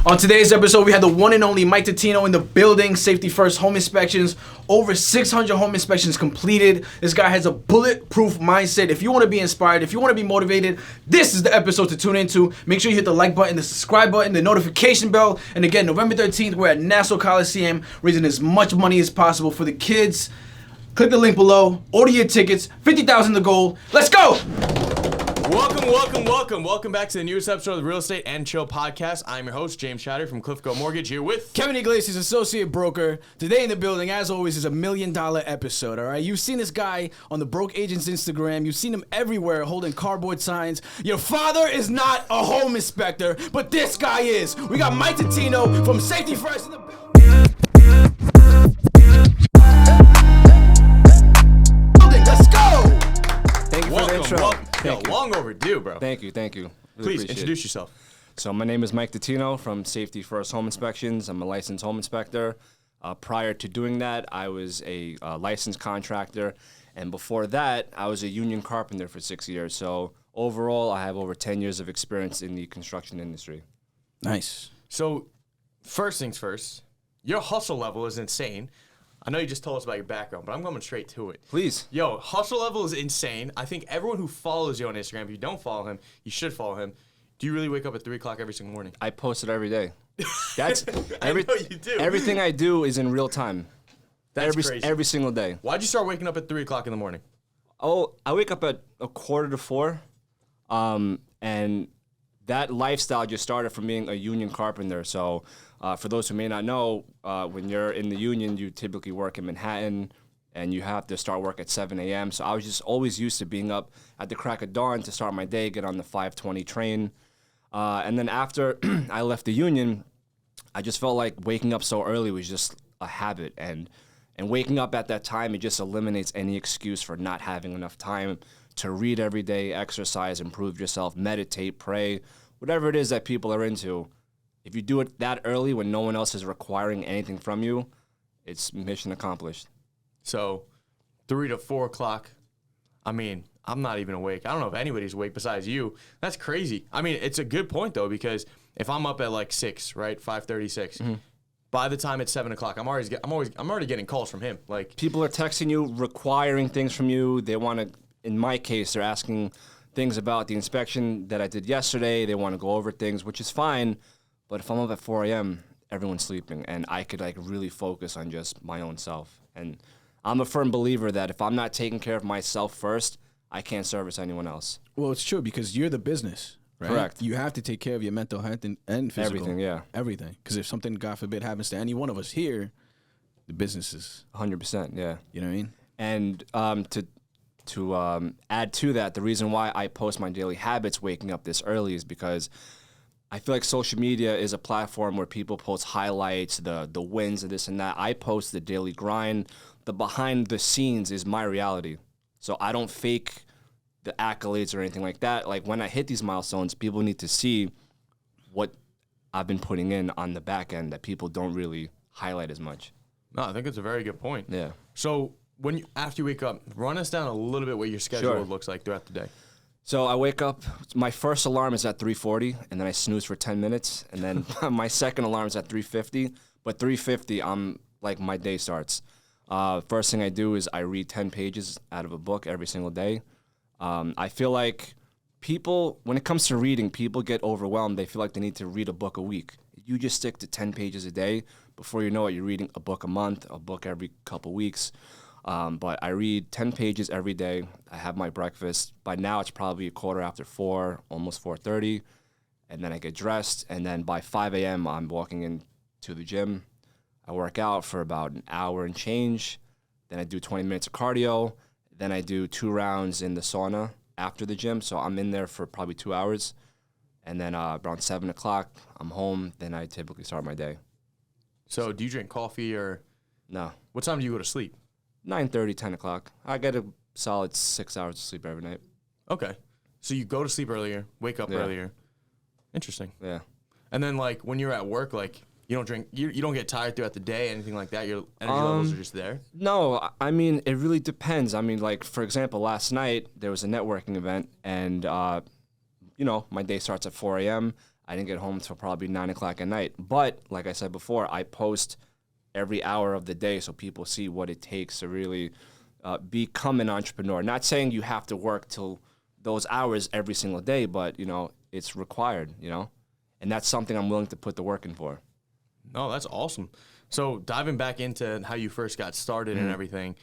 On today's episode, we had the one and only Mike Totino in the building. Safety first home inspections. Over 600 home inspections completed. This guy has a bulletproof mindset. If you want to be inspired, if you want to be motivated, this is the episode to tune into. Make sure you hit the like button, the subscribe button, the notification bell. And again, November 13th, we're at NASSAU COLISEUM, raising as much money as possible for the kids. Click the link below. Order your tickets. 50,000 to goal. Let's go! Welcome back to the newest episode of the Real Estate and Chill podcast. I'm your host, James Shatter from Cliffco Mortgage, here with Kevin Iglesias, associate broker. Today in the building, as always, is $1 million episode, all right? You've seen this guy on the Broke Agents Instagram. You've seen him everywhere holding cardboard signs. Your father is not a home inspector, but this guy is. We got Mike Totino from Safety First in the building. Let's go! Thank you for the intro. Welcome. Long overdue, bro. Thank you. Please introduce yourself. So my name is Mike Totino from Safety First Home Inspections. I'm a licensed home inspector. Prior to doing that, I was a licensed contractor. And before that, I was a union carpenter for 6 years. So overall, I have over 10 years of experience in the construction industry. Nice. So first things first, your hustle level is insane. I know you just told us about your background, but I'm going straight to it. Please. Yo, hustle level is insane. I think everyone who follows you on Instagram, if you don't follow him, you should follow him. Do you really wake up at 3 o'clock every single morning? I post it every day. That's I know you do. Everything I do is in real time. That's crazy. Every single day. Why'd you start waking up at 3 o'clock in the morning? Oh, I wake up at 3:45, and that lifestyle just started from being a union carpenter. So for those who may not know, when you're in the union, you typically work in Manhattan, and you have to start work at 7 a.m. So I was just always used to being up at the crack of dawn to start my day, get on the 5:20 train. And then after I left the union, I just felt like waking up so early was just a habit. And waking up at that time, it just eliminates any excuse for not having enough time to read every day, exercise, improve yourself, meditate, pray, whatever it is that people are into. If you do it that early when no one else is requiring anything from you, it's mission accomplished. So 3 to 4 o'clock, I mean, I'm not even awake. I don't know if anybody's awake besides you. That's crazy. I mean, it's a good point, though, because if I'm up at like 6, right, 5:36, by the time it's 7 o'clock, I'm already getting calls from him. Like, people are texting you, requiring things from you. They want to, in my case, they're asking things about the inspection that I did yesterday. They want to go over things, which is fine. But if I'm up at 4 a.m., everyone's sleeping, and I could like really focus on just my own self. And I'm a firm believer that if I'm not taking care of myself first, I can't service anyone else. Well, it's true because you're the business, right? Correct. You have to take care of your mental health and physical. Everything, yeah. Everything. Because if something, God forbid, happens to any one of us here, the business is 100%, yeah. You know what I mean? And to add to that, the reason why I post my daily habits waking up this early is because I feel like social media is a platform where people post highlights, the wins and this and that. I post the daily grind. The behind the scenes is my reality. So I don't fake the accolades or anything like that. Like when I hit these milestones, people need to see what I've been putting in on the back end that people don't really highlight as much. No, I think it's a very good point. Yeah. So after you wake up, run us down a little bit what your schedule looks like throughout the day. So I wake up, my first alarm is at 3:40, and then I snooze for 10 minutes, and then my second alarm is at 3:50. But 3:50, I'm like my day starts. First thing I do is I read 10 pages out of a book every single day. I feel like people, when it comes to reading, people get overwhelmed. They feel like they need to read a book a week. You just stick to 10 pages a day. Before you know it, you're reading a book a month, a book every couple weeks. But I read 10 pages every day. I have my breakfast. By now, it's probably 4:15, almost 4:30. And then I get dressed. And then by 5 a.m., I'm walking into the gym. I work out for about an hour and change. Then I do 20 minutes of cardio. Then I do 2 rounds in the sauna after the gym. So I'm in there for probably 2 hours. And then around 7 o'clock, I'm home. Then I typically start my day. So do you drink coffee or? No. What time do you go to sleep? 9:30, 10 o'clock. I get a solid 6 hours of sleep every night. Okay. So you go to sleep earlier, wake up earlier. Interesting. Yeah. And then, like, when you're at work, like, you don't drink, you don't get tired throughout the day, anything like that? Your energy levels are just there? No, I mean, it really depends. I mean, like, for example, last night, there was a networking event, and, you know, my day starts at 4 a.m. I didn't get home till probably 9 o'clock at night. But like I said before, I post every hour of the day so people see what it takes to really become an entrepreneur. Not saying you have to work till those hours every single day, but, you know, it's required, you know? And that's something I'm willing to put the work in for. No, that's awesome. So diving back into how you first got started and everything.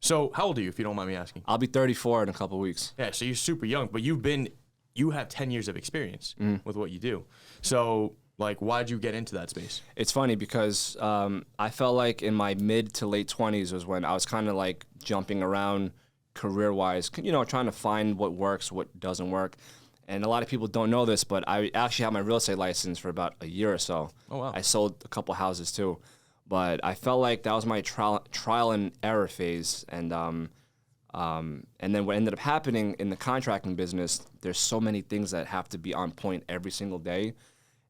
So how old are you, if you don't mind me asking? I'll be 34 in a couple of weeks. Yeah, so you're super young, but you have 10 years of experience with what you do. So, like, why'd you get into that space? It's funny because I felt like in my mid to late 20s was when I was kind of like jumping around career-wise, you know, trying to find what works, what doesn't work. And a lot of people don't know this, but I actually had my real estate license for about a year or so. Oh, wow. I sold a couple houses too. But I felt like that was my trial and error phase. And then what ended up happening in the contracting business, there's so many things that have to be on point every single day.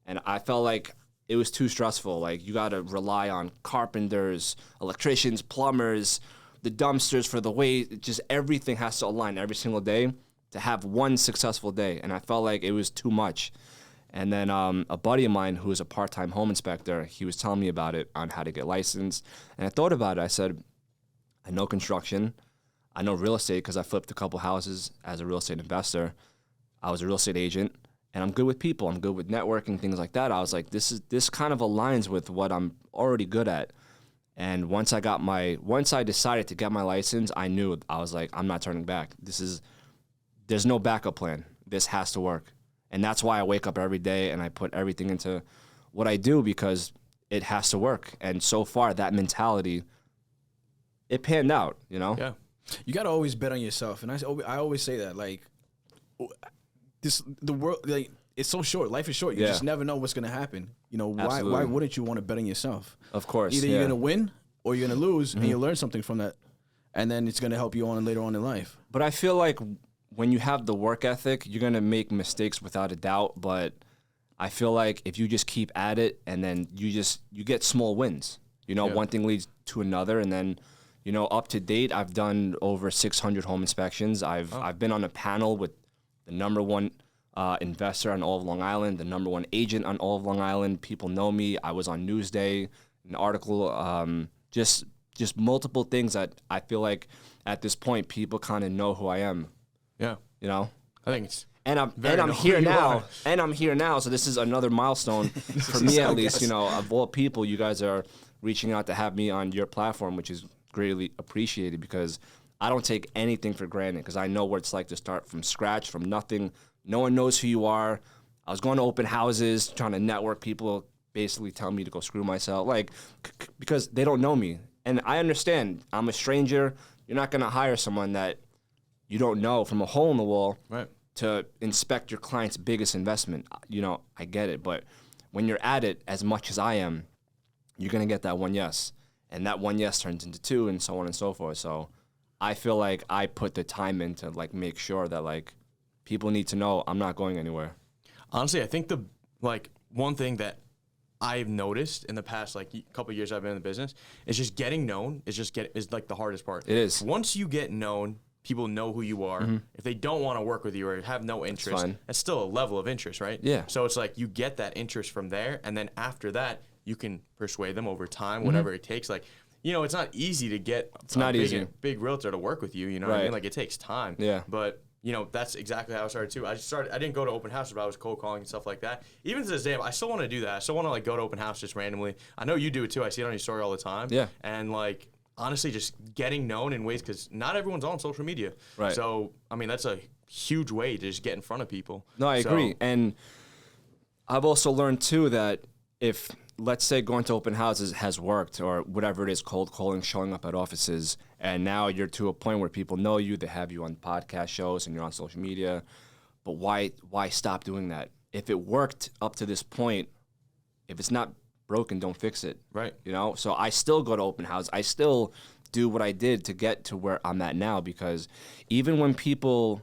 And I felt like it was too stressful. Like, you got to rely on carpenters, electricians, plumbers, the dumpsters for the waste. Just everything has to align every single day to have one successful day. And I felt like it was too much. And then a buddy of mine who was a part-time home inspector, he was telling me about it, on how to get licensed. And I thought about it. I said, I know construction. I know real estate because I flipped a couple houses as a real estate investor. I was a real estate agent. And I'm good with people. I'm good with networking, things like that. I was like, this kind of aligns with what I'm already good at. And once I decided to get my license, I knew. I was like, I'm not turning back. There's no backup plan. This has to work. And that's why I wake up every day and I put everything into what I do, because it has to work. And so far, that mentality, it panned out, you know? Yeah. You got to always bet on yourself. And I always say that, like, the world, like, it's so short. Life is short. You just never know what's going to happen. You know, why wouldn't you want to bet on yourself? Of course. Either you're going to win or you're going to lose, and you learn something from that. And then it's going to help you on later on in life. But I feel like when you have the work ethic, you're going to make mistakes without a doubt. But I feel like if you just keep at it, and then you get small wins. You know, one thing leads to another. And then, you know, up to date, I've done over 600 home inspections. I've been on a panel with the #1 investor on all of Long Island, the #1 agent on all of Long Island. People know me. I was on Newsday, an article, just multiple things that I feel like at this point people kind of know who I am. Yeah. You know? I think it's And I'm here now. And I'm here now. So this is another milestone for me, at least. You know, of all people, you guys are reaching out to have me on your platform, which is greatly appreciated, because I don't take anything for granted, because I know what it's like to start from scratch, from nothing. No one knows who you are. I was going to open houses, trying to network. People basically tell me to go screw myself, like, because they don't know me. And I understand. I'm a stranger. You're not going to hire someone that you don't know from a hole in the wall to inspect your client's biggest investment. You know, I get it. But when you're at it as much as I am, you're going to get that one yes. And that one yes turns into two, and so on and so forth. So I feel like I put the time in to, like, make sure that, like, people need to know I'm not going anywhere. Honestly, I think one thing that I've noticed in the past, like, couple of years I've been in the business, is just getting known is like the hardest part. It is. Once you get known, people know who you are. If they don't want to work with you or have no interest, that's still a level of interest, right? Yeah. So it's like you get that interest from there, and then after that, you can persuade them over time, whatever it takes. Like, you know, it's not easy to get big realtor to work with you, you know what I mean? Like, it takes time. Yeah. But, you know, that's exactly how I started too. I didn't go to open houses, but I was cold calling and stuff like that. Even to this day, I still want to do that. I still want to, like, go to open house just randomly. I know you do it too. I see it on your story all the time. Yeah. And, like, honestly, just getting known in ways, because not everyone's on social media. Right. So, I mean, that's a huge way to just get in front of people. No, I agree. And I've also learned too that if, let's say, going to open houses has worked, or whatever it is, cold calling, showing up at offices, and now you're to a point where people know you, they have you on podcast shows and you're on social media, but why stop doing that? If it worked up to this point, if it's not broken, don't fix it. Right. You know? So I still go to open houses. I still do what I did to get to where I'm at now, because even when people,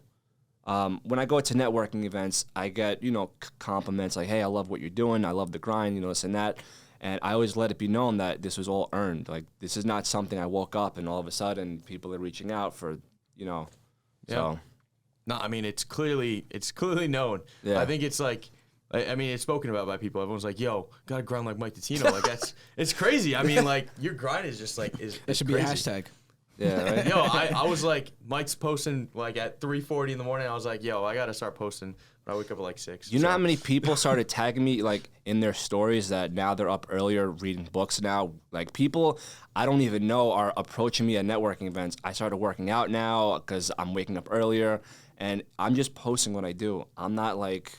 when I go to networking events, I get, you know, compliments like, hey, I love what you're doing. I love the grind, you know, this and that. And I always let it be known that this was all earned. Like, this is not something I woke up and all of a sudden people are reaching out for, you know. Yeah. So. No, I mean, it's clearly known. Yeah. I think it's like, I mean, it's spoken about by people. Everyone's like, "Yo, gotta grind like Mike Totino." Like it's crazy. I mean, like your grind is just like is. That should crazy. be a hashtag. Yeah, right? Yo, I was like, Mike's posting like at 3:40 in the morning. I was like, yo, I gotta start posting. But I wake up at like 6. You know how many people started tagging me like in their stories that now they're up earlier reading books now? Like people I don't even know are approaching me at networking events. I started working out now because I'm waking up earlier, and I'm just posting what I do. I'm not like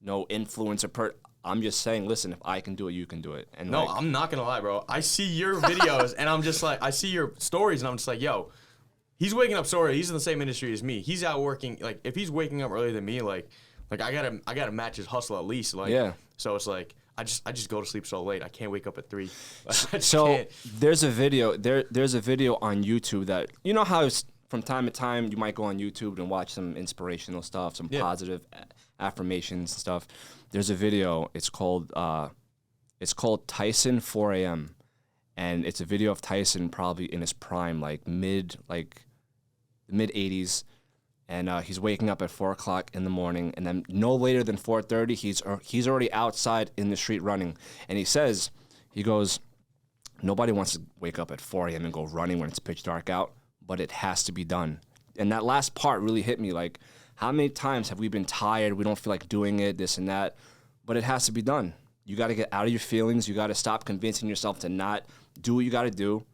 no influencer I'm just saying, listen, if I can do it, you can do it. And No, like, I'm not gonna lie, bro. I see your videos and I'm just like, I see your stories and I'm just like, yo, he's waking up so early. He's in the same industry as me. He's out working. Like if he's waking up earlier than me, like I gotta match his hustle at least. Like yeah. So it's like I just go to sleep so late. I can't wake up at 3. So can't. there's a video there's a video on YouTube that you know how from time to time you might go on YouTube and watch some inspirational stuff, some positive affirmations and stuff. There's a video. It's called Tyson 4 a.m. and it's a video of Tyson probably in his prime, like the mid 80s, and he's waking up at 4 o'clock in the morning, and then no later than 4:30, he's already outside in the street running, and he goes, nobody wants to wake up at 4 a.m. and go running when it's pitch dark out, but it has to be done. And that last part really hit me, like, how many times have we been tired, we don't feel like doing it, this and that, but it has to be done. You got to get out of your feelings. You got to stop convincing yourself to not do what you got to do.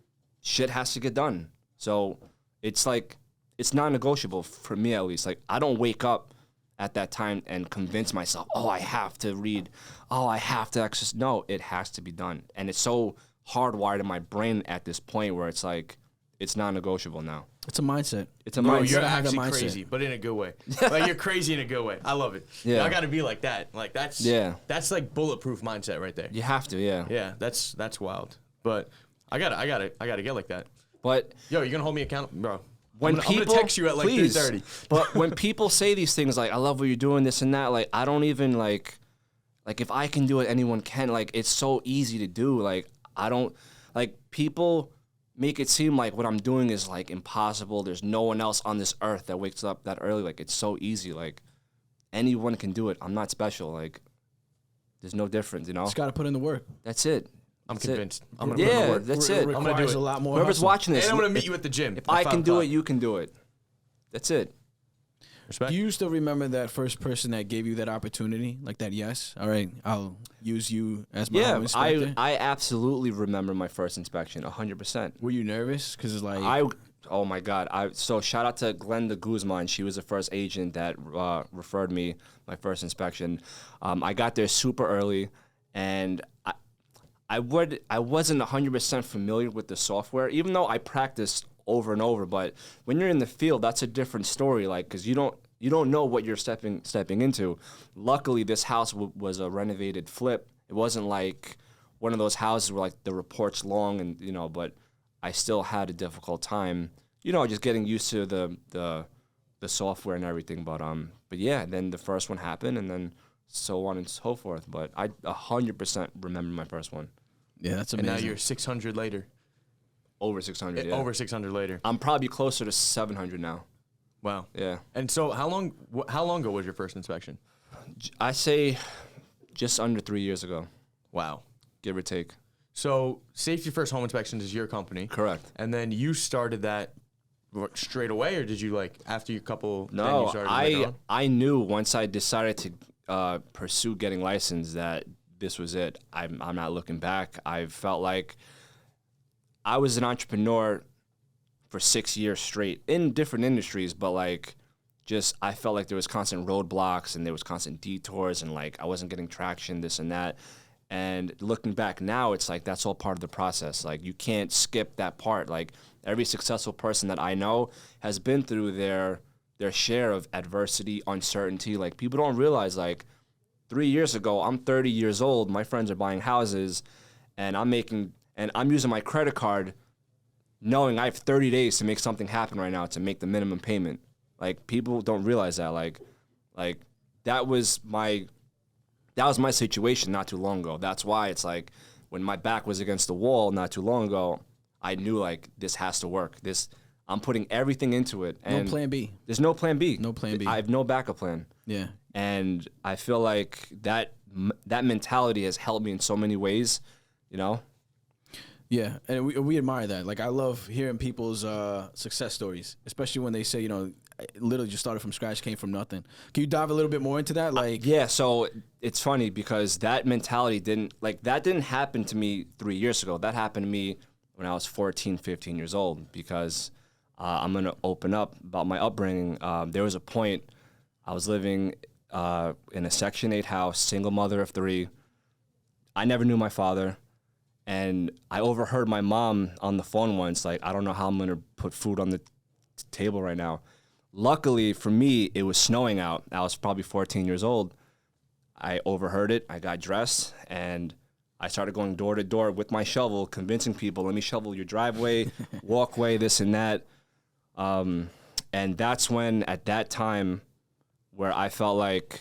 Shit has to get done. So it's like, it's non-negotiable for me at least. Like, I don't wake up at that time and convince myself, oh, I have to read. Oh, I have to exercise. No, it has to be done. And it's so hardwired in my brain at this point where it's like, it's non-negotiable now. It's a mindset. It's a Bro, mindset. you're gotta have that actually mindset. crazy, but in a good way. Like you're crazy in a good way. I love it. Yeah. I gotta be like that. Like that's like bulletproof mindset right there. You have to, yeah. Yeah, that's wild. But I gotta get like that. But Yo, you're gonna hold me accountable, bro. when I'm gonna text you at like 3:30. But when people say these things like, I love what you're doing, this and that, like, I don't even like if I can do it, anyone can. Like, it's so easy to do. Like, I don't, like, people make it seem like what I'm doing is like impossible. There's no one else on this earth that wakes up that early. Like, it's so easy. Like, anyone can do it. I'm not special. Like, there's no difference, you know? Just got to put in the work. That's it. I'm That's convinced. It. I'm gonna put in the work. That's It it. I'm gonna do requires it. a lot more. Whoever's hustle. watching this, And I'm gonna meet you at the gym. if I can do it, you can do it. That's it. Respect. Do you still remember that first person that gave you that opportunity, like that? Yes. All right, I'll use you as my home Yeah, inspector. I absolutely remember my first inspection, 100%. Were you nervous? Because it's like Oh my God! So shout out to Glenda Guzman. She was the first agent that referred me my first inspection. I got there super early, and I wasn't 100% familiar with the software, even though I practiced over and over. But when you're in the field, that's a different story. Like, because you don't know what you're stepping into. Luckily, this house was a renovated flip. It wasn't like one of those houses where like the report's long and but I still had a difficult time, just getting used to the software and everything. But yeah, then the first one happened, and then so on and so forth. But I 100% remember my first one. yeah, that's And amazing. now you're 600 later. Over 600. Yeah. Over 600 later. I'm probably closer to 700 now. Wow. Yeah. And so how long ago was your first inspection? I say just under 3 years ago, Wow. give or take. So Safety First Home Inspections is your company. Correct. And then you started that straight away, or did you like after you couple? then you No, started later on? I knew once I decided to pursue getting licensed that this was it. I'm not looking back. I felt like I was an entrepreneur for 6 years straight in different industries, but like just I felt like there was constant roadblocks and there was constant detours and like I wasn't getting traction, this and that. And looking back now, it's like that's all part of the process. Like you can't skip that part. Like every successful person that I know has been through their share of adversity, uncertainty. Like people don't realize like 3 years ago, I'm 30 years old, my friends are buying houses and I'm using my credit card knowing I have 30 days to make something happen right now to make the minimum payment. Like people don't realize that. Like that was my situation not too long ago. That's why it's like when my back was against the wall not too long ago, I knew like this has to work. I'm putting everything into it. And no plan B. There's no plan B. No plan B. I have no backup plan. Yeah. And I feel like that mentality has helped me in so many ways, you know? Yeah, and we admire that. Like, I love hearing people's success stories, especially when they say, you know, I literally just started from scratch, came from nothing. Can you dive a little bit more into that? Like, Yeah, so it's funny because that mentality didn't happen to me 3 years ago. That happened to me when I was 14, 15 years old, because I'm going to open up about my upbringing. There was a point I was living in a Section 8 house, single mother of 3. I never knew my father. And I overheard my mom on the phone once, like, I don't know how I'm going to put food on the table right now. Luckily for me, it was snowing out. I was probably 14 years old. I overheard it. I got dressed, and I started going door to door with my shovel, convincing people, let me shovel your driveway, walkway, this and that. And that's when, at that time, where I felt like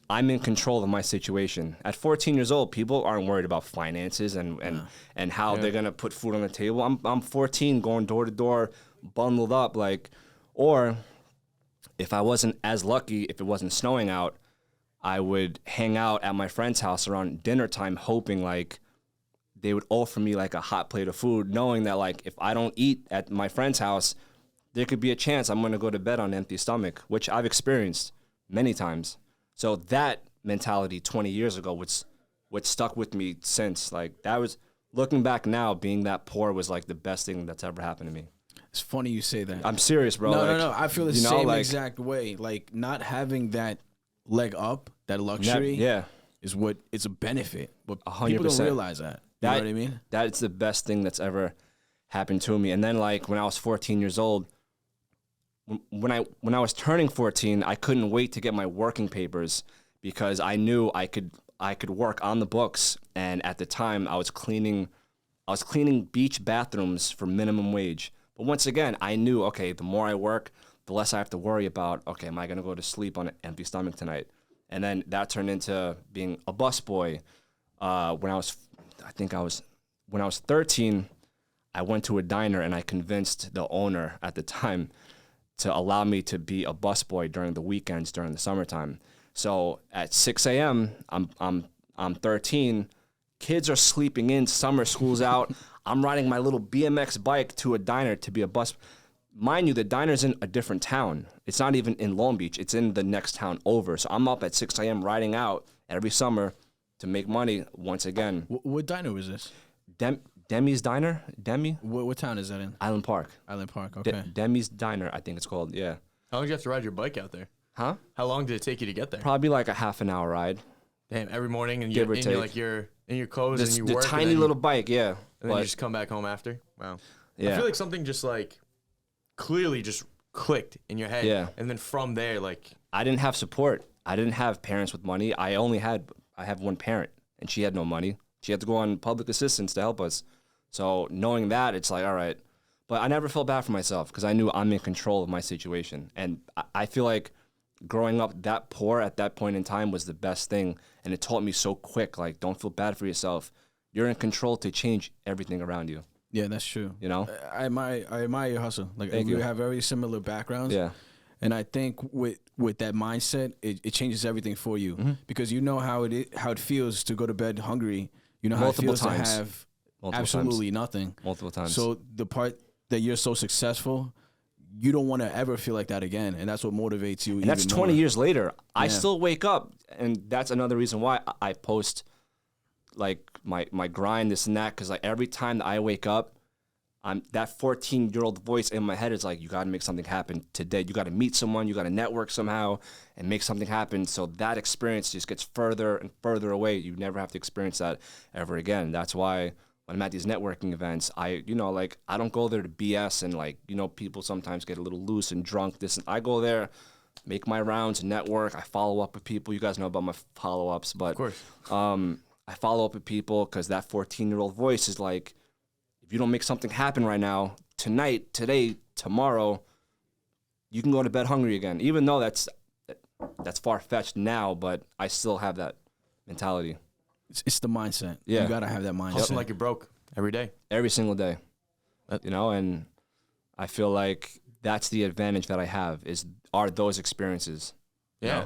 I'm in control of my situation. At 14 years old, people aren't worried about finances and how they're gonna put food on the table. I'm 14, going door to door, bundled up, like. Or if I wasn't as lucky, if it wasn't snowing out, I would hang out at my friend's house around dinner time, hoping like they would offer me like a hot plate of food, knowing that like if I don't eat at my friend's house, there could be a chance I'm gonna go to bed on an empty stomach, which I've experienced many times. So that mentality 20 years ago, what stuck with me since, like, that was, looking back now, being that poor was like the best thing that's ever happened to me. it's funny you say that. I'm serious, bro. No. I feel the same like, exact way. Like, not having that leg up, that luxury, is what it's a benefit. But 100%. people don't realize that. You know what I mean? That's the best thing that's ever happened to me. And then, like, when I was 14 years old, when I was turning 14, I couldn't wait to get my working papers because I knew I could work on the books. And at the time, I was cleaning beach bathrooms for minimum wage. But once again, I knew, okay, the more I work, the less I have to worry about, okay, am I going to go to sleep on an empty stomach tonight? And then that turned into being a busboy. When I was 13, I went to a diner and I convinced the owner at the time to allow me to be a busboy during the weekends during the summertime. So at 6 a.m., I'm 13. Kids are sleeping in. Summer school's out. I'm riding my little BMX bike to a diner to be a bus. Mind you, the diner's in a different town. It's not even in Long Beach. It's in the next town over. So I'm up at 6 a.m. riding out every summer to make money once again. What diner was this? Demi's Diner? Demi? What town is that in? Island Park. Island Park, okay. Demi's Diner, I think it's called, yeah. How long did you have to ride your bike out there? Huh? How long did it take you to get there? Probably like a half an hour ride. Damn, every morning, and Give or you're take. in your clothes and you The work. tiny little bike, yeah. And then you just come back home after? Wow. Yeah. I feel like something just like clearly just clicked in your head. Yeah. And then from there, like, I didn't have support. I didn't have parents with money. I have one parent, and she had no money. She had to go on public assistance to help us. So knowing that, it's like, all right. But I never felt bad for myself because I knew I'm in control of my situation. And I feel like growing up that poor at that point in time was the best thing. And it taught me so quick, like, don't feel bad for yourself. You're in control to change everything around you. Yeah, that's true. You know? I admire your hustle. Like, Thank we you. have very similar backgrounds. Yeah. And I think with that mindset, it changes everything for you because you know how it feels to go to bed hungry. You know how Multiple it feels times. to have Multiple absolutely times. nothing. Multiple times. So the part that you're so successful, you don't want to ever feel like that again, and that's what motivates you. And that's 20 years later. I Yeah. still wake up, and that's another reason why I post like my grind, this and that, because like every time that I wake up, that 14-year-old voice in my head is like, you got to make something happen today. You got to meet someone, you got to network somehow and make something happen. So that experience just gets further and further away. You never have to experience that ever again. That's why when I'm at these networking events, I don't go there to BS and like, people sometimes get a little loose and drunk. I go there, make my rounds, network. I follow up with people. You guys know about my follow-ups, but of course. I follow up with people because that 14-year-old voice is like, if you don't make something happen right now, tonight, today, tomorrow, you can go to bed hungry again. Even though that's far-fetched now, but I still have that mentality. It's the mindset. Yeah. You gotta have that mindset. Hustling like you're broke every day. Every single day. And I feel like that's the advantage that I have are those experiences. Yeah.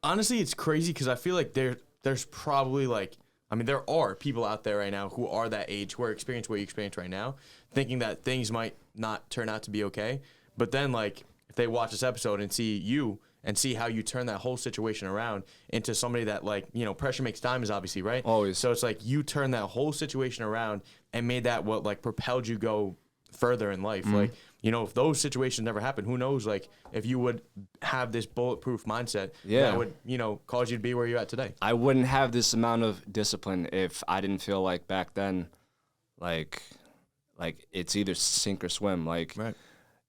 honestly, it's crazy because I feel like there's probably like, I mean, there are people out there right now who are that age, who are experiencing what you experience right now, thinking that things might not turn out to be okay. But then, like, if they watch this episode and see you and see how you turn that whole situation around into somebody that, like, you know, pressure makes diamonds, obviously, right? Always. So it's like you turn that whole situation around and made that what, like, propelled you go further in life. Like, you know, if those situations never happened, who knows, like, if you would have this bulletproof mindset that would, you know, cause you to be where you're at today. I wouldn't have this amount of discipline if I didn't feel like back then, like it's either sink or swim. Like,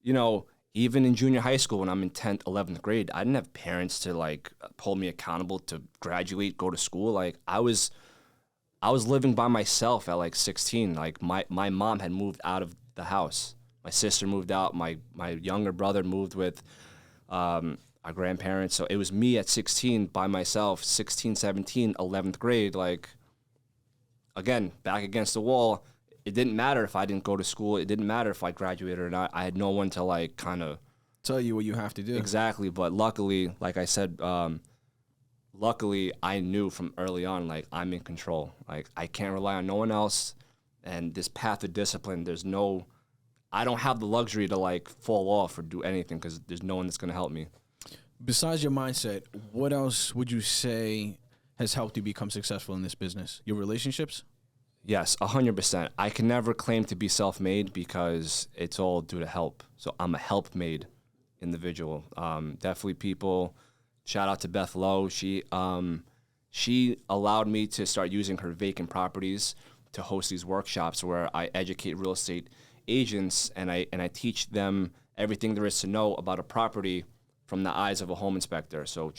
you know, even in junior high school when I'm in 10th, 11th grade, I didn't have parents to, like, hold me accountable to graduate, go to school. Like, I was living by myself at, like, 16. Like, my mom had moved out of the house. My sister moved out. My younger brother moved with our grandparents. So it was me at 16 by myself, 16, 17, 11th grade. Like, again, back against the wall. It didn't matter if I didn't go to school. It didn't matter if I graduated or not. I had no one to, like, kind of tell you what you have to do. Exactly. But luckily, like I said, luckily I knew from early on, like, I'm in control. Like, I can't rely on no one else. And this path of discipline, I don't have the luxury to, like, fall off or do anything because there's no one that's going to help me. Besides your mindset, what else would you say has helped you become successful in this business? Your relationships? Yes, 100%. I can never claim to be self-made because it's all due to help. So I'm a help-made individual. Definitely people, shout out to Beth Lowe. She allowed me to start using her vacant properties to host these workshops where I educate real estate agents and I teach them everything there is to know about a property from the eyes of a home inspector. So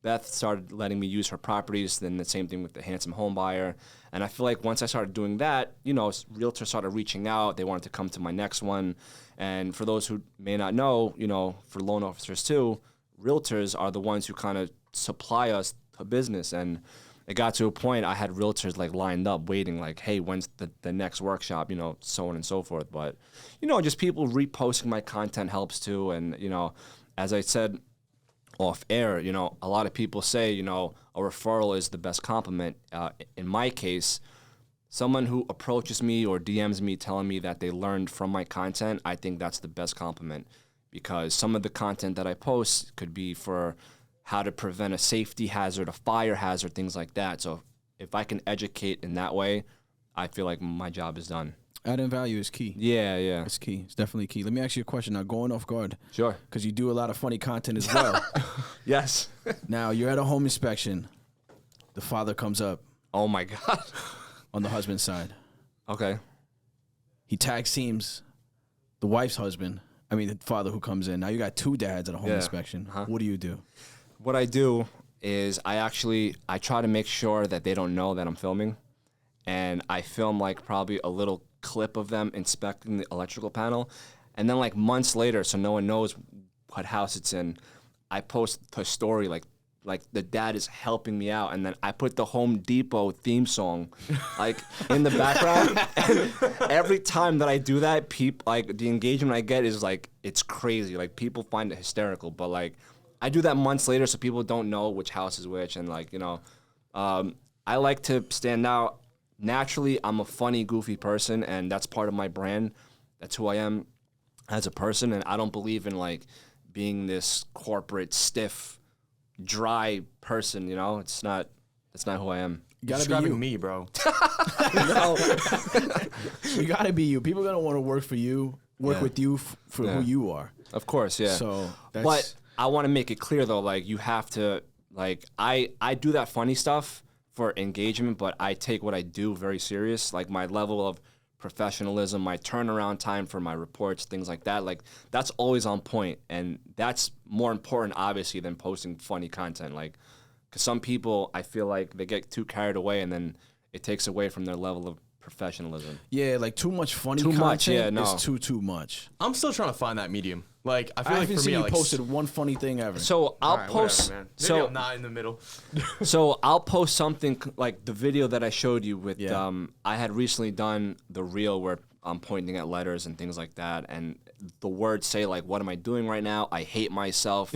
Beth started letting me use her properties, then the same thing with the handsome home buyer. And I feel like once I started doing that, you know, realtors started reaching out. They wanted to come to my next one. And for those who may not know, you know, for loan officers too, realtors are the ones who kind of supply us to business. And it got to a point I had realtors, like, lined up waiting, like, hey, when's the next workshop, you know, so on and so forth. But, you know, just people reposting my content helps too. And, you know, as I said off air, you know, a lot of people say, you know, a referral is the best compliment. In my case, someone who approaches me or DMs me telling me that they learned from my content, I think that's the best compliment because some of the content that I post could be for how to prevent a safety hazard, a fire hazard, things like that. So if I can educate in that way, I feel like my job is done. Adding value is key. Yeah. It's key. It's definitely key. Let me ask you a question now, going off guard. Sure. Because you do a lot of funny content as well. Yes. Now, you're at a home inspection. The father comes up. Oh, my God. On the husband's side. Okay. He tag teams the wife's husband. I mean, the father who comes in. Now, you got two dads at a home inspection. What do you do? What I do is I try to make sure that they don't know that I'm filming. And I film, like, probably a little clip of them inspecting the electrical panel. And then, like, months later, so no one knows what house it's in, I post a story, like the dad is helping me out. And then I put the Home Depot theme song, like, in the background. And every time that I do that, like, the engagement I get is, like, it's crazy. Like, people find it hysterical. But, like, I do that months later so people don't know which house is which. And, like, you know, I like to stand out. Naturally, I'm a funny, goofy person, and that's part of my brand. That's who I am as a person, and I don't believe in, like, being this corporate, stiff, dry person, you know? That's not who I am. You gotta Describing be you. me, bro. No. You gotta be you. People are gonna want to work for you, with you for who you are. Of course, yeah. So, but I want to make it clear, though, like, you have to, like, I do that funny stuff for engagement, but I take what I do very serious. Like, my level of professionalism, my turnaround time for my reports, things like that, like, that's always on point. And that's more important, obviously, than posting funny content. Like, because some people, I feel like they get too carried away and then it takes away from their level of professionalism. Yeah, like, too much funny content is too much. I'm still trying to find that medium. Like, I feel I like haven't for seen me, you like, posted one funny thing ever. So I'll post. Whatever, man. Maybe I'm not in the middle. So I'll post something like the video that I showed you with. I had recently done the reel where I'm pointing at letters and things like that, and the words say like, what am I doing right now? I hate myself.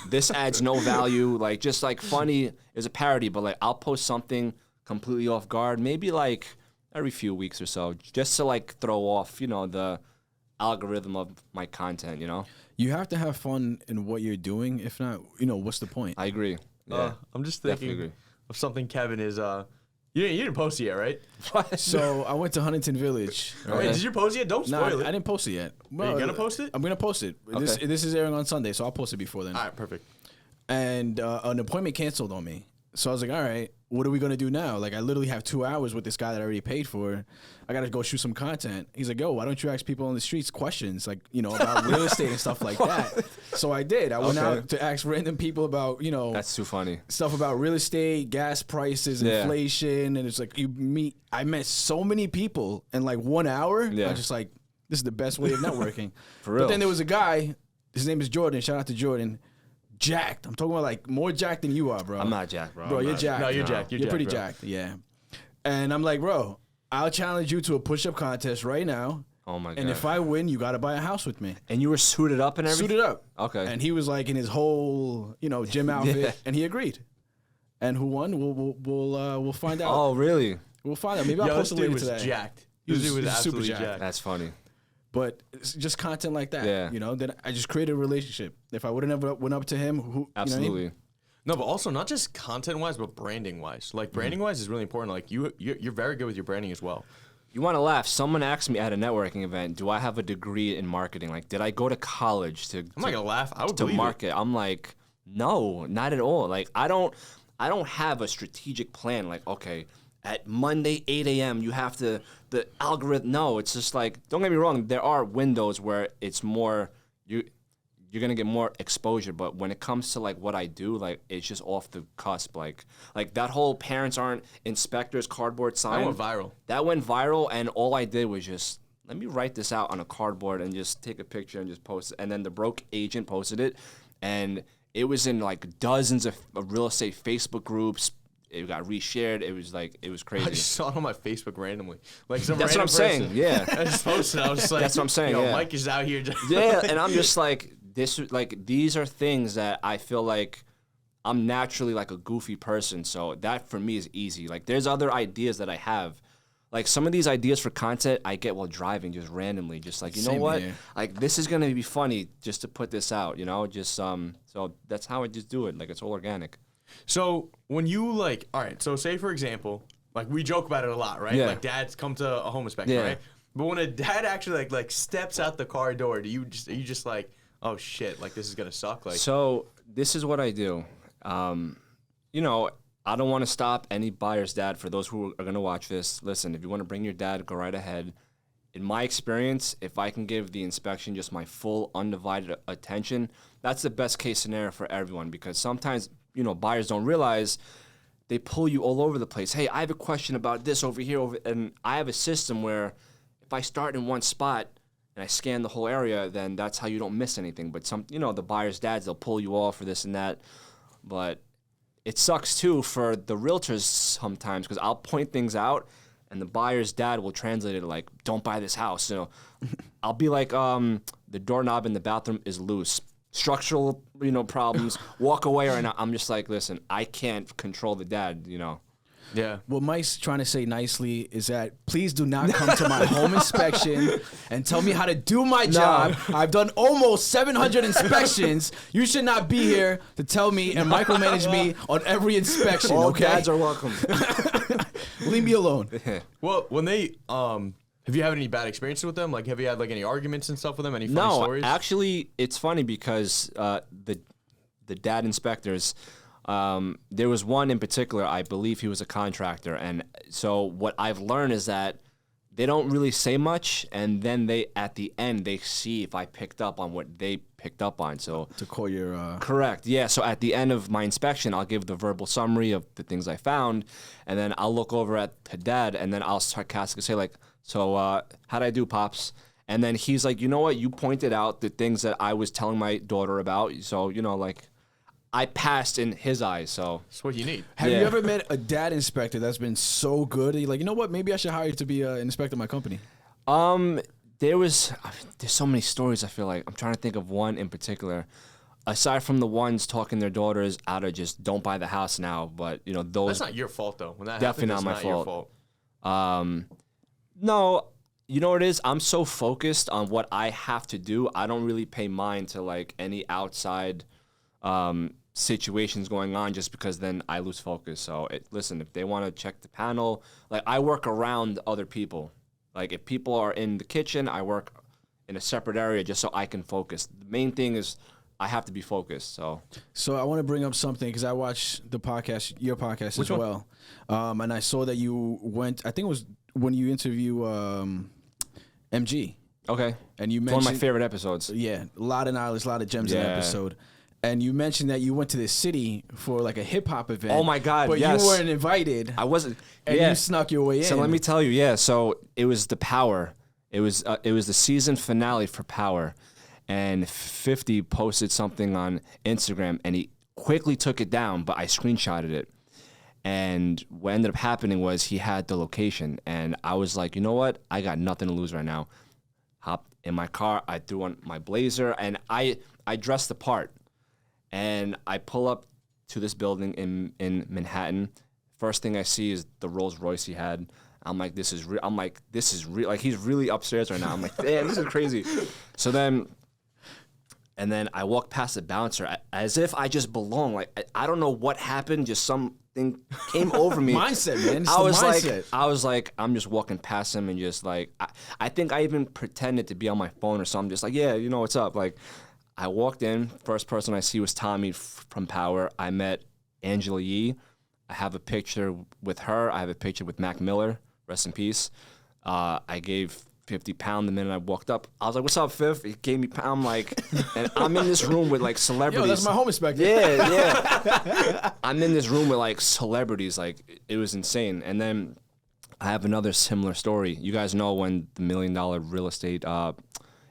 This adds no value. Like just like funny is a parody, but like I'll post something completely off guard, maybe like every few weeks or so, just to like throw off, the algorithm of my content, You have to have fun in what you're doing. If not, what's the point? I agree. Yeah, I'm just definitely thinking agree. of something Kevin is you didn't post it yet, right? So I went to Huntington Village. Wait, Right? did you post it yet? Don't No, spoil it. I didn't post it yet. Are you gonna post it? I'm gonna post it. Okay. This is airing on Sunday, so I'll post it before then. All right, perfect. And an appointment canceled on me. So I was like, all right, what are we going to do now? Like, I literally have 2 hours with this guy that I already paid for. I got to go shoot some content. He's like, yo, why don't you ask people on the streets questions, like, about real estate and stuff like that? So I did. I went out to ask random people about, That's too funny. stuff about real estate, gas prices, inflation. And it's like, I met so many people in like 1 hour. Yeah. I was just like, this is the best way of networking. For real. But then there was a guy, his name is Jordan. Shout out to Jordan. Jacked. I'm talking about like more jacked than you are, bro. I'm not jacked, bro. Bro, you're jacked. No, you're jacked. You're pretty bro. jacked. Yeah. And I'm like, bro, I'll challenge you to a push-up contest right now. Oh my god. And if I win, you got to buy a house with me. And you were suited up and everything? Suited up. Okay. And he was like in his whole, gym outfit, and he agreed. And who won? We'll find out. Oh, really? We'll find out. Maybe I'll Yo, post this it later dude was today. jacked. He This dude was super absolutely jacked. jacked. That's funny. But it's just content like that. Yeah. Then I just created a relationship. If I would have never went up to him, who Absolutely. You know what I mean? No, but also not just content-wise, but branding-wise. Like, branding-wise is really important. Like, you're very good with your branding as well. You want to laugh? Someone asked me at a networking event, do I have a degree in marketing? Like, did I go to college to I'm not gonna laugh. I would to believe market? it. I'm like, no, not at all. Like, I don't have a strategic plan. Like, okay, at Monday 8 a.m. you have to the algorithm. No, it's just like, don't get me wrong. There are windows where it's more you're gonna get more exposure, but when it comes to like what I do, like it's just off the cusp. Like that whole parents aren't inspectors cardboard sign. That went viral. That went viral, and all I did was just let me write this out on a cardboard and just take a picture and just post it. And then the broke agent posted it, and it was in like dozens of real estate Facebook groups. It got reshared. It was crazy. I just saw it on my Facebook randomly. Like some That's what I'm random person. saying. Yeah. I just posted. I was just like, That's what I'm saying, yeah. Mike is out here. Yeah, and I'm just like these are things that I feel like I'm naturally like a goofy person, so that for me is easy. Like there's other ideas that I have. Like some of these ideas for content I get while driving just randomly. Just like, you know Same what? here. Like this is gonna be funny just to put this out, just so that's how I just do it. Like it's all organic. So when you like, all right, so say for example, like we joke about it a lot, right? Yeah. Like dads come to a home inspection, Yeah. right? But when a dad actually like steps out the car door, are you just like, oh shit, like this is gonna suck? Like, So this is what I do. I don't want to stop any buyer's dad. For those who are going to watch this, listen, if you want to bring your dad, go right ahead. In my experience, if I can give the inspection just my full undivided attention, that's the best case scenario for everyone, because sometimes, buyers don't realize they pull you all over the place. Hey, I have a question about this over here, and I have a system where if I start in one spot and I scan the whole area, then that's how you don't miss anything. But the buyer's dads, they'll pull you off for this and that. But it sucks too for the realtors sometimes, because I'll point things out and the buyer's dad will translate it like, don't buy this house. I'll be like, the doorknob in the bathroom is loose. Structural, problems. Walk away right now. I'm just like, listen, I can't control the dad, yeah. What Mike's trying to say nicely is that please do not come to my home inspection and tell me how to do my job. I've done almost 700 inspections. You should not be here to tell me and micromanage me on every inspection. All okay? dads are welcome. Leave me alone. Well, when they have you had any bad experiences with them? Like, have you had like any arguments and stuff with them? Any funny No, stories? actually, it's funny because the dad inspectors. There was one in particular, I believe he was a contractor. And so what I've learned is that they don't really say much. And then at the end, they see if I picked up on what they picked up on. So To call your... correct. Yeah. So at the end of my inspection, I'll give the verbal summary of the things I found. And then I'll look over at the dad and then I'll sarcastically say like, so how'd I do, Pops? And then he's like, you know what? You pointed out the things that I was telling my daughter about. So, I passed in his eyes, so. That's what you need. Have you Yeah. ever met a dad inspector that's been so good? You're like, you know what? Maybe I should hire you to be an inspector of my company. there's so many stories. I feel like I'm trying to think of one in particular. Aside from the ones talking their daughters out of just don't buy the house now, but you know those. That's not your fault though. When that Definitely happens, not it's my not fault. Your fault. No, you know what it is? I'm so focused on what I have to do. I don't really pay mind to like any outside situations going on just because then I lose focus. So listen, if they want to check the panel, like I work around other people. Like if people are in the kitchen, I work in a separate area just so I can focus. The main thing is I have to be focused. So I want to bring up something because I watched the podcast, your podcast as well, and I saw that you went. I think it was when you interview MG. okay, And you it's mentioned one of my favorite episodes. Yeah, a lot of knowledge, a lot of gems in the Yeah. episode. And you mentioned that you went to this city for like a hip hop event. Oh my God, But yes. you weren't invited. I wasn't. And yeah. you snuck your way in. So let me tell you, yeah. So it was the Power. It was the season finale for Power, and 50 posted something on Instagram, and he quickly took it down, but I screenshotted it. And what ended up happening was he had the location, and I was like, you know what? I got nothing to lose right now. Hopped in my car, I threw on my blazer, and I dressed the part. And I pull up to this building in Manhattan. First thing I see is the Rolls Royce he had. I'm like, this is real. Like, he's really upstairs right now. I'm like, damn, this is crazy. So then I walk past the bouncer as if I just belong. Like, I don't know what happened. Just something came over me. Mindset, man. It's the mindset. I was like, I'm just walking past him and just like, I think I even pretended to be on my phone or something. Just like, yeah, you know, what's up? Like, I walked in. First person I see was Tommy from Power. I met Angela Yee. I have a picture with her. I have a picture with Mac Miller. Rest in peace. I gave 50 pound the minute I walked up. I was like, what's up, Fifth? He gave me pound, like, and I'm in this room with like celebrities. Yo, that's my home inspector. Yeah. I'm in this room with like celebrities. Like, it was insane. And then I have another similar story. You guys know when the $1 Million real estate,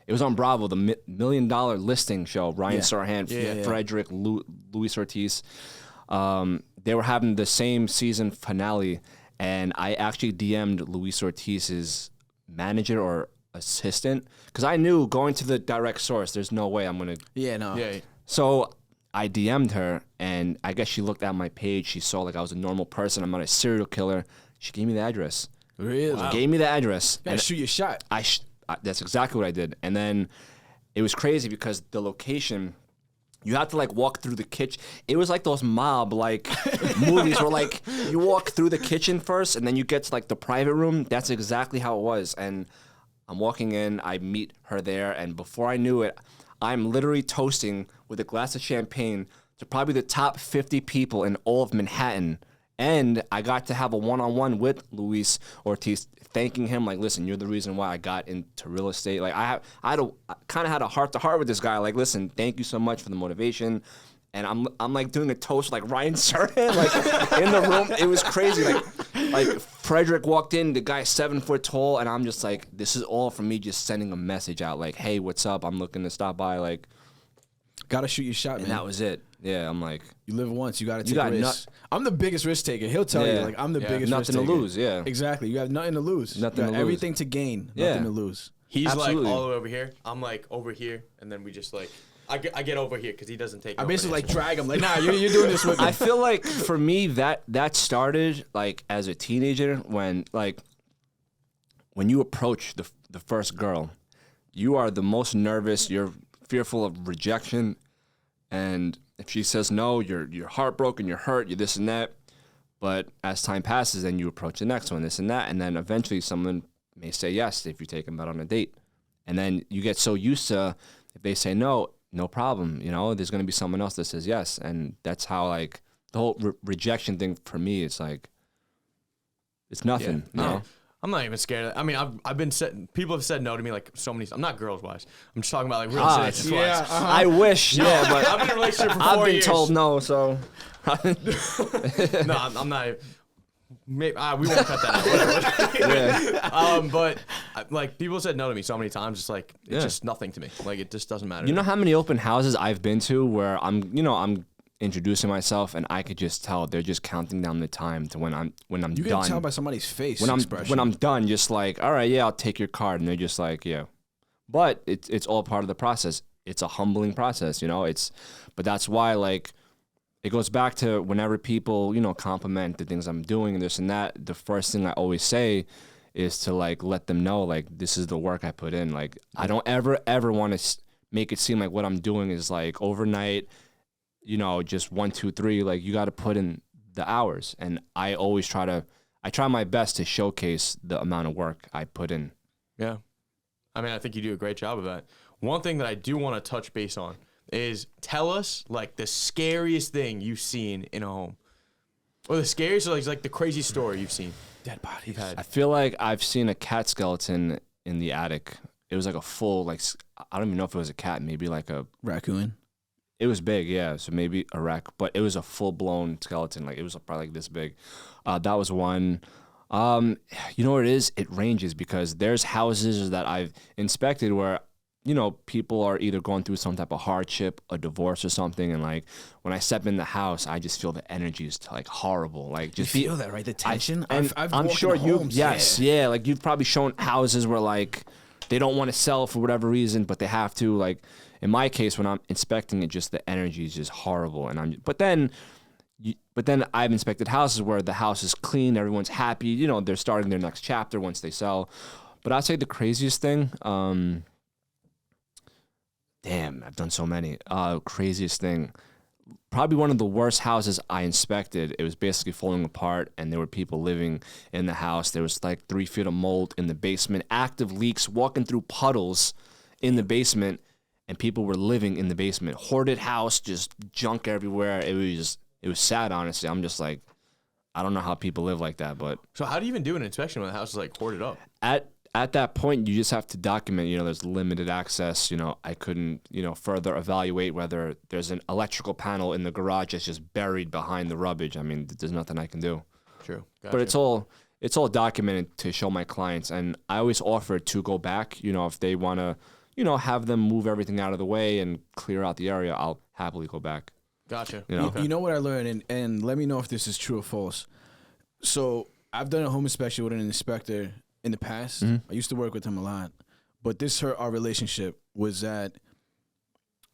it was on Bravo, the $1 Million listing show. Ryan Sarhan, Frederick, Luis Ortiz. They were having the same season finale, and I actually DM'd Luis Ortiz's manager or assistant because I knew going to the direct source, there's no way I'm gonna. Yeah, no. Yeah. So I DM'd her, and I guess she looked at my page. She saw like I was a normal person. I'm not a serial killer. She gave me the address. Really? She gave me the address. You gotta shoot your shot. That's exactly what I did. And then it was crazy because the location, you had to like walk through the kitchen. It was like those mob like movies where like you walk through the kitchen first and then you get to like the private room. That's exactly how it was. And I'm walking in, I meet her there, and before I knew it, I'm literally toasting with a glass of champagne to probably the top 50 people in all of Manhattan. And I got to have a one-on-one with Luis Ortiz, thanking him, like, listen, you're the reason why I got into real estate. Like, I kind of had a heart-to-heart with this guy. Like, listen, thank you so much for the motivation. And I'm like doing a toast like Ryan Sarhan, like in the room. It was crazy. Like Frederick walked in, the guy's 7 foot tall, and I'm just like, this is all from me just sending a message out, like, hey, what's up? I'm looking to stop by, like. Gotta shoot your shot, man. And that was it. Yeah, I'm like. You live once. You gotta take risks. I'm the biggest risk taker. He'll tell you, like, I'm the biggest risk taker. Nothing to lose, yeah. Exactly. You have nothing to lose. Nothing to lose. Everything to gain. Nothing to lose. He's Absolutely. like all the way over here. I'm like over here, and then we just like I get over here because he doesn't take. I basically like drag him. Like, nah, you're doing this with me. I feel like for me that started like as a teenager when you approach the first girl, you are the most nervous. You're fearful of rejection, and if she says no, you're heartbroken. You're hurt. You're this and that. But as time passes, then you approach the next one, this and that, and then eventually someone may say yes if you take them out on a date, and then you get so used to if they say no. No problem, you know, there's going to be someone else that says yes. And that's how, like, the whole rejection thing for me, it's like, it's nothing, you know? I'm not even scared. I mean, I've been people have said no to me, like, so many, I'm not girls-wise. I'm just talking about, like, real relationships-wise. I wish, yeah, but I've been in a relationship for 4 I've been years. told no, so. No, I'm not. Maybe, we won't cut that out. Yeah. But like people said no to me so many times. It's like it's just nothing to me. Like it just doesn't matter. You know how many open houses I've been to where I'm introducing myself and I could just tell they're just counting down the time to when I'm done. You can tell by somebody's face when expression. I'm done, just like, all right, yeah, I'll take your card, and they're just like, yeah, But it's all part of the process. It's a humbling process, but that's why, like, it goes back to whenever people, compliment the things I'm doing and this and that, the first thing I always say is to, like, let them know, like, this is the work I put in. Like, I don't ever want to make it seem like what I'm doing is, like, overnight, just 1, 2, 3. Like, you got to put in the hours. And I always try my best to showcase the amount of work I put in. Yeah. I mean, I think you do a great job of that. One thing that I do want to touch base on is tell us, like, the scariest thing you've seen in a home. Or the scariest, or like the crazy story you've seen. Dead bodies. You've had. I feel like I've seen a cat skeleton in the attic. It was like a full, like, I don't even know if it was a cat, maybe like a Raccoon. It was big, yeah. So maybe a but it was a full-blown skeleton. Like, it was probably like this big. That was one. You know what it is? It ranges because there's houses that I've inspected where, people are either going through some type of hardship, a divorce or something, and, like, when I step in the house, I just feel the energy is, like, horrible. Like, just you feel that, right? The tension. I'm sure homes, yeah. Like, you've probably shown houses where, like, they don't want to sell for whatever reason, but they have to. Like, in my case, when I'm inspecting it, just the energy is just horrible, and But then I've inspected houses where the house is clean, everyone's happy. They're starting their next chapter once they sell. But I'd say the craziest thing. Damn, I've done so many. Craziest thing. Probably one of the worst houses I inspected. It was basically falling apart, and there were people living in the house. There was like 3 feet of mold in the basement, active leaks, walking through puddles in the basement, and people were living in the basement. Hoarded house, just junk everywhere. It was sad, honestly. I'm just like, I don't know how people live like that. But So how do you even do an inspection when the house is, like, hoarded up? At that point, you just have to document, there's limited access. I couldn't, further evaluate whether there's an electrical panel in the garage that's just buried behind the rubbish. I mean, there's nothing I can do. True. Gotcha. But it's all documented to show my clients. And I always offer to go back, if they want to, have them move everything out of the way and clear out the area, I'll happily go back. Gotcha. You know what I learned, and let me know if this is true or false. So I've done a home inspection with an inspector in the past. I used to work with him a lot, but this hurt our relationship. Was that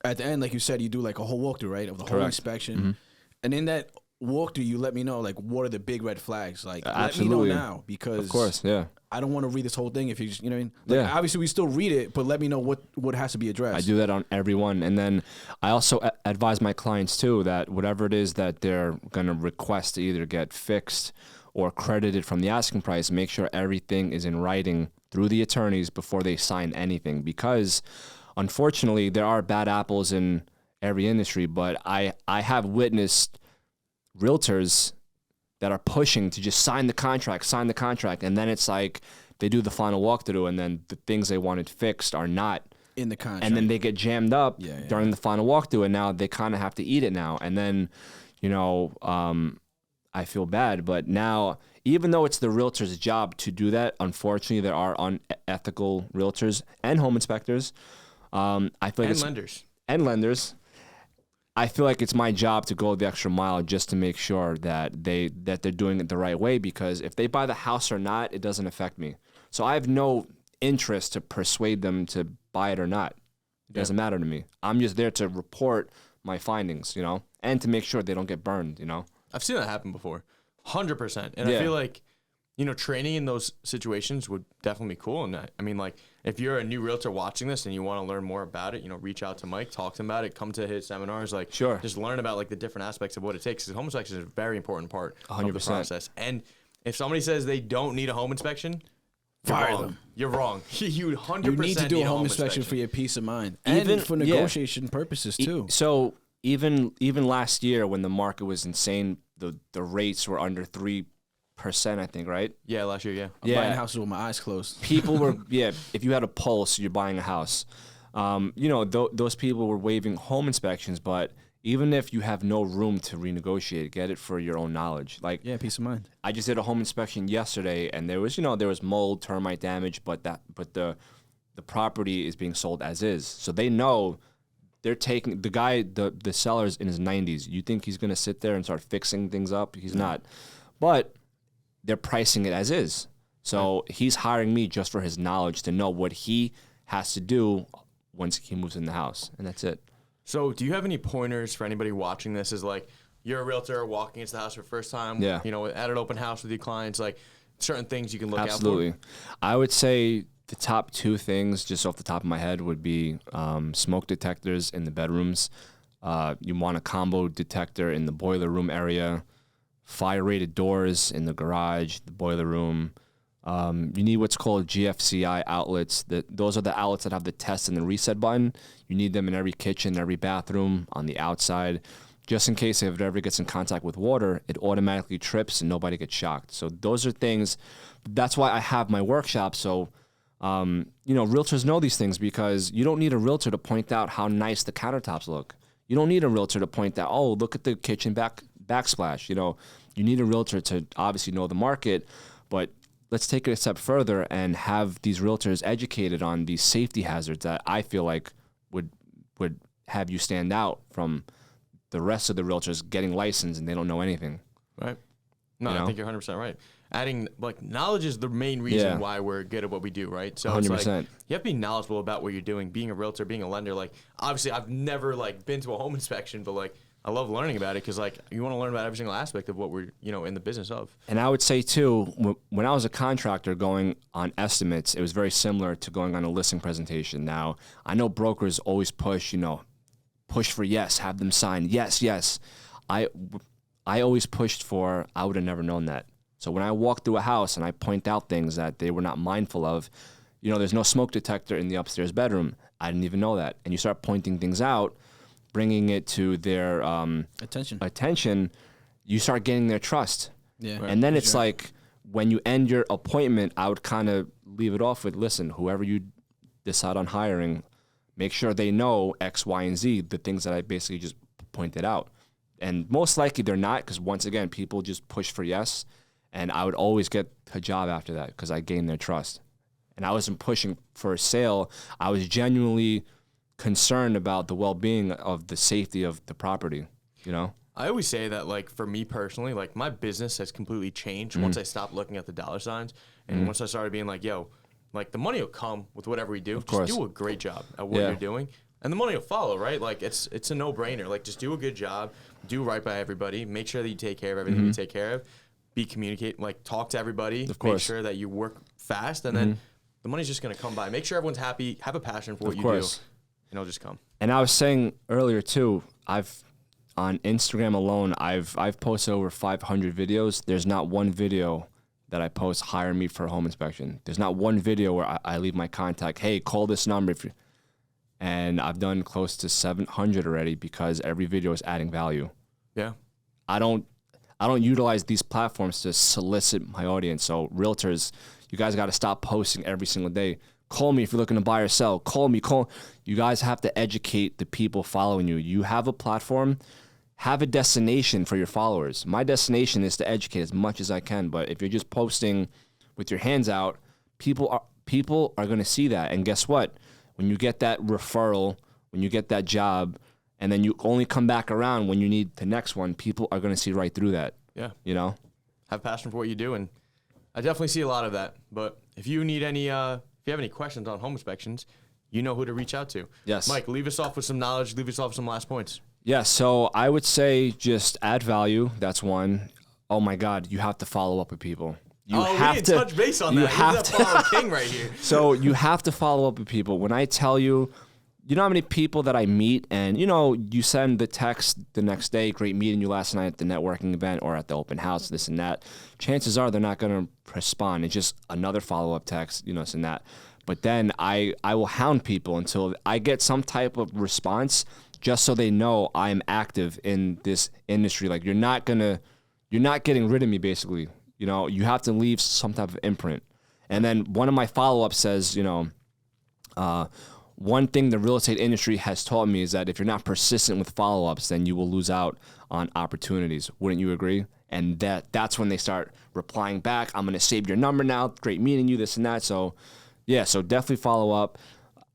at the end, like you said, you do like a whole walkthrough, right, of the whole inspection, and in that walkthrough, you let me know, like, what are the big red flags? Like, absolutely. let me know now, because of course, yeah, I don't want to read this whole thing if you just, what I mean. Like, obviously we still read it, but let me know what has to be addressed. I do that on everyone, and then I also advise my clients too that whatever it is that they're gonna request to either get fixed or credited from the asking price, make sure everything is in writing through the attorneys before they sign anything. Because, unfortunately, there are bad apples in every industry, but I have witnessed realtors that are pushing to just sign the contract, and then it's like they do the final walkthrough, and then the things they wanted fixed are not in the contract. And then they get jammed up during the final walkthrough, and now they kind of have to eat it now. And then, I feel bad, but now, even though it's the realtor's job to do that, unfortunately, there are unethical realtors and home inspectors. I feel like lenders. I feel like it's my job to go the extra mile just to make sure that they're doing it the right way, because if they buy the house or not, it doesn't affect me. So I have no interest to persuade them to buy it or not. It doesn't matter to me. I'm just there to report my findings, and to make sure they don't get burned, I've seen that happen before, 100%. And I feel like, training in those situations would definitely be cool. And I mean, like, if you're a new realtor watching this and you want to learn more about it, reach out to Mike, talk to him about it, come to his seminars, like, sure, just learn about, like, the different aspects of what it takes. Because home inspection is a very important part 100%. of the process. And if somebody says they don't need a home inspection, fire them. You're wrong. You 100% you need to do a home inspection for your peace of mind, and for negotiation purposes too. So even last year, when the market was insane, the rates were under 3%, I think, right? Yeah, last year, I'm buying houses with my eyes closed. People were, if you had a pulse, you're buying a house. Those people were waiving home inspections, but even if you have no room to renegotiate, get it for your own knowledge. Like, peace of mind. I just did a home inspection yesterday, and there was mold, termite damage, but the property is being sold as is. So they know. They're taking the guy, the seller's in his 90s. You think he's going to sit there and start fixing things up? He's not. But they're pricing it as is. So he's hiring me just for his knowledge to know what he has to do once he moves in the house, and that's it. So do you have any pointers for anybody watching this? Is like, you're a realtor walking into the house for the first time, Yeah. you know, at an open house with your clients, like certain things you can look Absolutely. out for? I would say the top 2 things, just off the top of my head, would be smoke detectors in the bedrooms. You want a combo detector in the boiler room area, fire-rated doors in the garage, the boiler room. You need what's called GFCI outlets. Those are the outlets that have the test and the reset button. You need them in every kitchen, every bathroom, on the outside, just in case if it ever gets in contact with water, it automatically trips and nobody gets shocked. So those are things. That's why I have my workshop. So, realtors know these things, because you don't need a realtor to point out how nice the countertops look. You don't need a realtor to point out, oh, look at the kitchen backsplash. You need a realtor to obviously know the market, but let's take it a step further and have these realtors educated on these safety hazards that I feel like would have you stand out from the rest of the realtors getting licensed and they don't know anything. Right. No, I think you're 100% right. Adding, like, knowledge is the main reason why we're good at what we do, right? So 100%. It's like, you have to be knowledgeable about what you're doing, being a realtor, being a lender. Like, obviously, I've never, like, been to a home inspection, but, like, I love learning about it, because, like, you want to learn about every single aspect of what we're, in the business of. And I would say, too, when I was a contractor going on estimates, it was very similar to going on a listing presentation. Now, I know brokers always push for yes, have them sign, yes. I always pushed for, I would have never known that. So when I walk through a house and I point out things that they were not mindful of, there's no smoke detector in the upstairs bedroom. I didn't even know that. And you start pointing things out, bringing it to their attention, you start gaining their trust. Yeah. And then it's like, when you end your appointment, I would kind of leave it off with, listen, whoever you decide on hiring, make sure they know X, Y, and Z, the things that I basically just pointed out. And most likely they're not, because once again, people just push for yes. And I would always get a job after that because I gained their trust. And I wasn't pushing for a sale. I was genuinely concerned about the well-being of the safety of the property, I always say that, like, for me personally, like, my business has completely changed once I stopped looking at the dollar signs. And once I started being like, yo, like, the money will come with whatever we do. Just do a great job at what you're doing. And the money will follow, right? Like, it's a no-brainer. Like, just do a good job. Do right by everybody. Make sure that you take care of everything you take care of. Talk to everybody. Of course. Make sure that you work fast. And then the money's just going to come by. Make sure everyone's happy. Have a passion for what you do. And it'll just come. And I was saying earlier, too, on Instagram alone, I've posted over 500 videos. There's not one video that I post, hire me for a home inspection. There's not one video where I leave my contact, hey, call this number. And I've done close to 700 already, because every video is adding value. Yeah. I don't utilize these platforms to solicit my audience. So realtors, you guys got to stop posting every single day. Call me if you're looking to buy or sell. Call me. You guys have to educate the people following you. You have a platform. Have a destination for your followers. My destination is to educate as much as I can. But if you're just posting with your hands out, people are going to see that. And guess what? When you get that referral, when you get that job, and then you only come back around when you need the next one, people are going to see right through that. Yeah. Have passion for what you do. And I definitely see a lot of that. But if you need any, if you have any questions on home inspections, you know who to reach out to. Yes. Mike, leave us off with some knowledge. Leave us off with some last points. Yeah, so I would say just add value. That's one. Oh my God, you have to follow up with people. We didn't touch base on that. He's that follow king right here. So you have to follow up with people. When I tell you, you know how many people that I meet, and you send the text the next day, great meeting you last night at the networking event or at the open house, this and that. Chances are they're not going to respond. It's just another follow-up text, this and that. But then I will hound people until I get some type of response, just so they know I am active in this industry. Like, you're not getting rid of me, basically. You have to leave some type of imprint. And then one of my follow-ups says, one thing the real estate industry has taught me is that if you're not persistent with follow-ups, then you will lose out on opportunities. Wouldn't you agree? And that's when they start replying back. I'm going to save your number now. Great meeting you, this and that. So, yeah, so definitely follow up,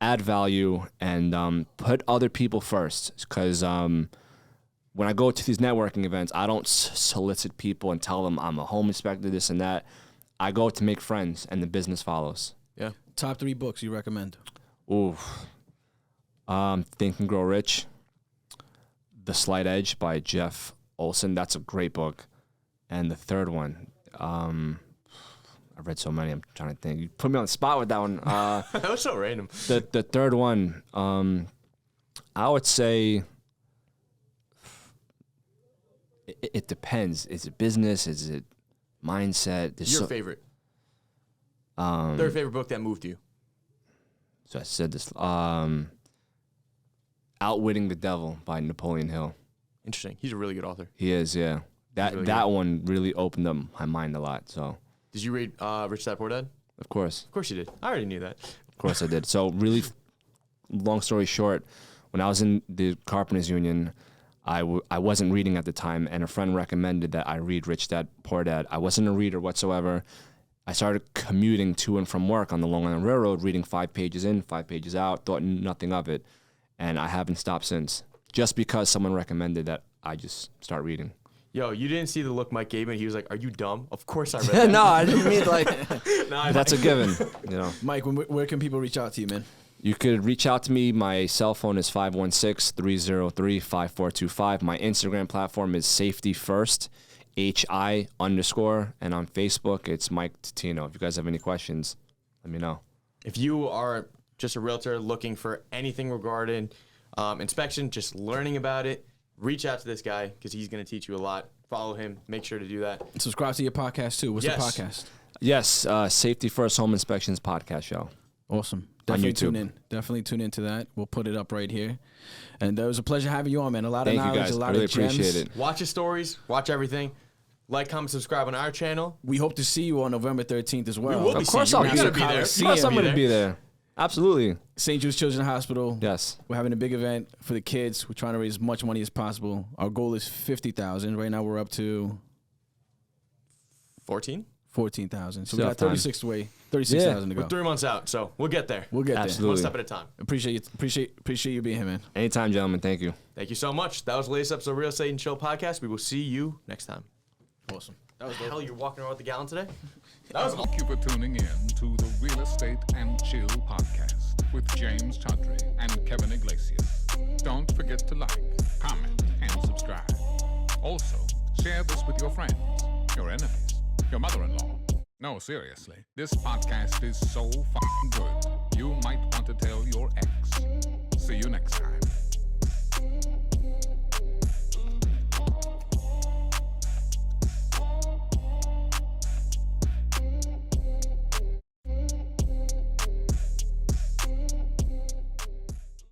add value, and put other people first. Because when I go to these networking events, I don't solicit people and tell them I'm a home inspector, this and that. I go to make friends, and the business follows. Yeah. Top 3 books you recommend? Ooh. Think and Grow Rich. The Slight Edge by Jeff Olson. That's a great book. And the third one, I've read so many. I'm trying to think. You put me on the spot with that one. That was so random. The third one, I would say it depends. Is it business? Is it mindset? Your favorite. Third favorite book that moved you. So I said this. Outwitting the Devil by Napoleon Hill. Interesting. He's a really good author. He is, yeah. That one really opened up my mind a lot. So. Did you read Rich Dad Poor Dad? Of course. Of course you did. I already knew that. Of course I did. So really, long story short, when I was in the Carpenters Union, I wasn't reading at the time, and a friend recommended that I read Rich Dad Poor Dad. I wasn't a reader whatsoever. I started commuting to and from work on the Long Island Railroad, reading 5 pages in, 5 pages out, thought nothing of it. And I haven't stopped since. Just because someone recommended that, I just start reading. Yo, you didn't see the look Mike gave me. He was like, "Are you dumb?" Of course I read that. No, I didn't mean like. That's a given, you know. Mike, where can people reach out to you, man? You could reach out to me. My cell phone is 516-303-5425. My Instagram platform is Safety First, HI_. And on Facebook, it's Mike Totino. If you guys have any questions, let me know. If you are just a realtor looking for anything regarding inspection, just learning about it, reach out to this guy because he's going to teach you a lot. Follow him. Make sure to do that. Subscribe to your podcast, too. What's the podcast? Yes, Safety First Home Inspections podcast show. Awesome. Definitely tune in. Definitely tune into that. We'll put it up right here. And it was a pleasure having you on, man. A lot of knowledge, a lot really of gems. appreciate it. Watch his stories. Watch everything. Like, comment, subscribe on our channel. We hope to see you on November 13th as well. We will be Of course seeing I'll you. be You're gonna be there. Of course I'm going to be there. Absolutely. St. Jude's Children's Hospital. Yes. We're having a big event for the kids. We're trying to raise as much money as possible. Our goal is $50,000. Right now we're up to 14? 14,000. So Still we got have time. 36,000 to go. We're 3 months out, so we'll get there. We'll get Absolutely. One step at a time. there. Appreciate you being here, man. Anytime, gentlemen. Thank you. Thank you so much. That was the latest episode of Real Estate and Chill podcast. We will see you next time. Awesome. That was the hell you're walking around with the gallon today? That was Thank you for tuning in to the Real Estate and Chill podcast with James Chaudhry and Kevin Iglesias. Don't forget to like, comment, and subscribe. Also, share this with your friends, your enemies, your mother-in-law. No, seriously, this podcast is so fucking good, you might want to tell your ex. See you next time.